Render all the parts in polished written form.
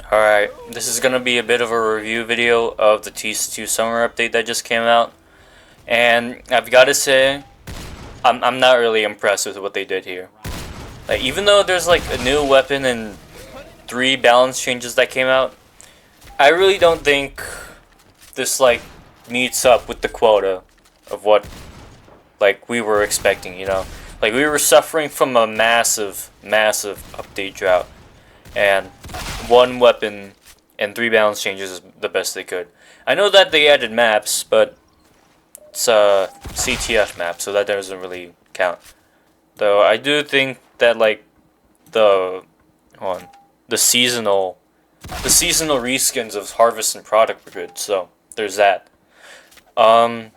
Alright, this is gonna be a bit of a review video of the TC2 summer update that just came out. And I've gotta say, I'm not really impressed with what they did here. Like, even though there's like a new weapon and 3 balance changes that came out, I really don't think this like meets up with the quota of what like we were expecting, you know? Like, we were suffering from a massive update drought. And 1 weapon and 3 balance changes is the best they could. I know that they added maps, but it's a CTF map, so that doesn't really count. Though I do think that like the the seasonal reskins of Harvest and Product were good, so there's that. The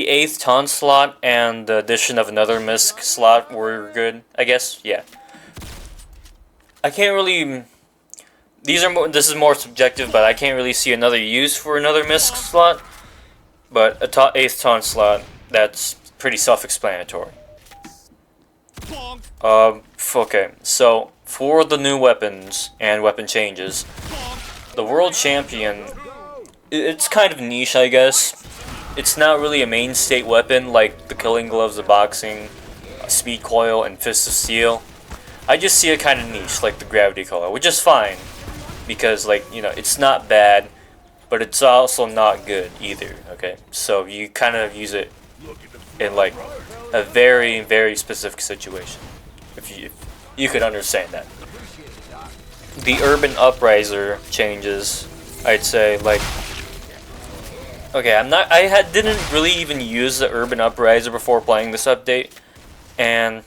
8th taunt slot and the addition of another misc slot were good, I guess. Yeah. I can't really. This is more subjective, but I can't really see another use for another misc slot. But a 8th taunt slot, that's pretty self-explanatory. Okay, so for the new weapons and weapon changes, the World Champion, it's kind of niche, I guess. It's not really a main state weapon like the Killing Gloves of Boxing, Speed Coil, and Fist of Steel. I just see it kind of niche, like the Gravity Color, which is fine, because, like, you know, it's not bad, but it's also not good either, okay? So you kind of use it in, like, a very specific situation, if you could understand that. The Urban Upriser changes, I'd say, like, okay, didn't really even use the Urban Upriser before playing this update, and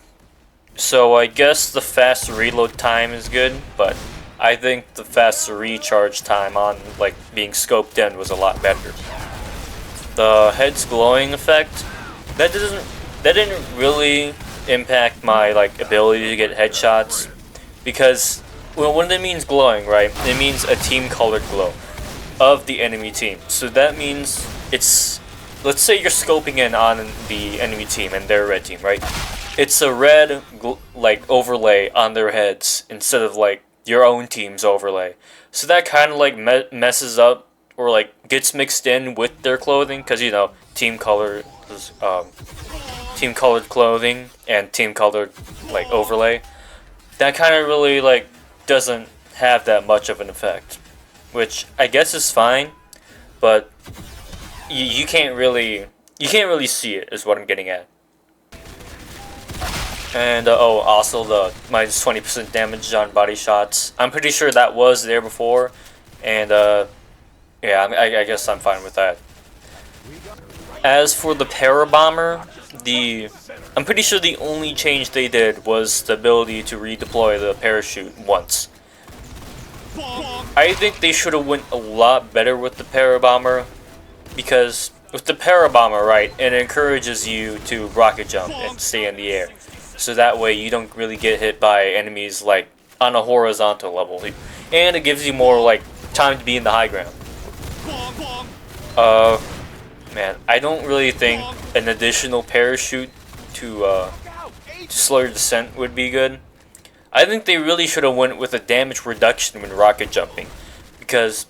so I guess the fast reload time is good, but I think the fast recharge time on like being scoped in was a lot better. The heads glowing effect, that didn't really impact my like ability to get headshots, because well, when it means glowing, right, it means a team colored glow of the enemy team. So that means it's, let's say you're scoping in on the enemy team and their red team, right? It's a red like overlay on their heads instead of like your own team's overlay. So that kind of like messes up or like gets mixed in with their clothing, because you know team colored clothing and team colored like overlay. That kind of really like doesn't have that much of an effect, which I guess is fine, but you can't really see it, is what I'm getting at. And oh, also the minus 20% damage on body shots. I'm pretty sure that was there before, and yeah, I guess I'm fine with that. As for the Parabomber, I'm pretty sure the only change they did was the ability to redeploy the parachute once. I think they should have went a lot better with the Parabomber, because with the Parabomber, right, it encourages you to rocket jump and stay in the air. So that way you don't really get hit by enemies like on a horizontal level, and it gives you more like time to be in the high ground. Man, I don't really think an additional parachute to slow your descent would be good. I think they really should have went with a damage reduction when rocket jumping, because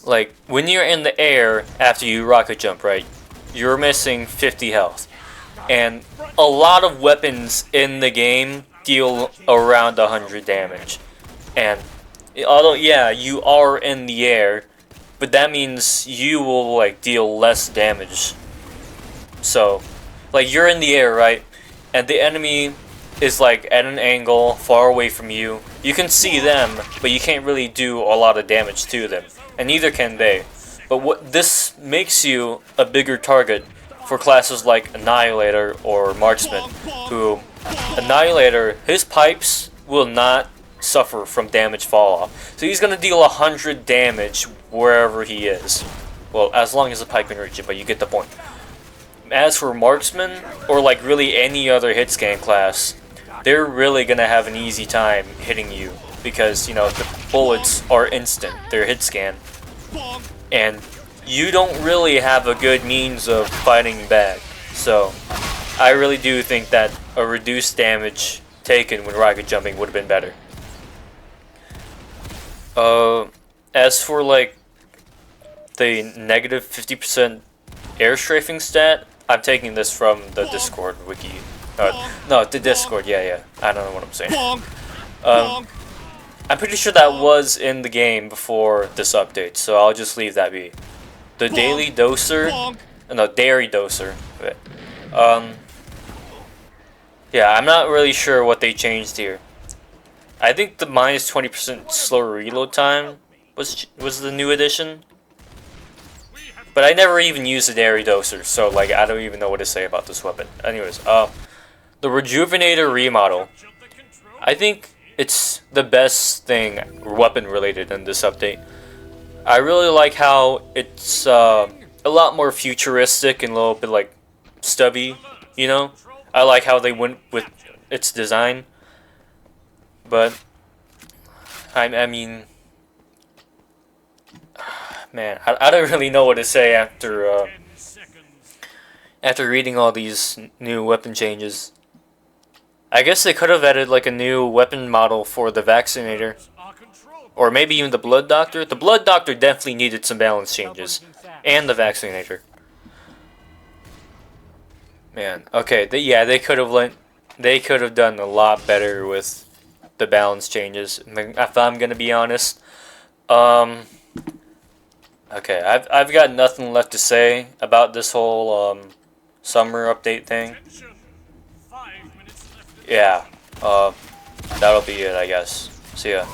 like when you're in the air after you rocket jump, right, you're missing 50 health. And a lot of weapons in the game deal around 100 damage. And although, yeah, you are in the air, but that means you will, like, deal less damage. So, like, you're in the air, right? And the enemy is, like, at an angle far away from you. You can see them, but you can't really do a lot of damage to them. And neither can they. But this makes you a bigger target for classes like Annihilator or Marksman, who Annihilator, his pipes will not suffer from damage fall off. So he's going to deal 100 damage wherever he is. Well, as long as the pipe can reach it, but you get the point. As for Marksman, or like really any other hit scan class, they're really going to have an easy time hitting you, because, you know, the bullets are instant, they're hit scan. And you don't really have a good means of fighting back. So I really do think that a reduced damage taken when rocket jumping would have been better. Uh, as for like the negative 50% air strafing stat, I'm taking this from the Discord wiki. No, the Discord. Yeah. I don't know what I'm saying. I'm pretty sure that was in the game before this update, so I'll just leave that be. The daily doser, no, dairy doser. Okay. Yeah, I'm not really sure what they changed here. I think the minus 20% slower reload time was the new addition. But I never even used the dairy doser, so like I don't even know what to say about this weapon. Anyways, the Rejuvenator remodel. I think it's the best thing weapon related in this update. I really like how it's a lot more futuristic and a little bit like stubby, you know? I like how they went with its design. But I mean, man, I don't really know what to say after reading all these new weapon changes. I guess they could have added like a new weapon model for the Vaccinator. Or maybe even the Blood Doctor. The Blood Doctor definitely needed some balance changes. And the Vaccinator. Man, okay, they could have done a lot better with the balance changes, if I'm gonna be honest. Okay, I've got nothing left to say about this whole summer update thing. Yeah, that'll be it, I guess. See ya.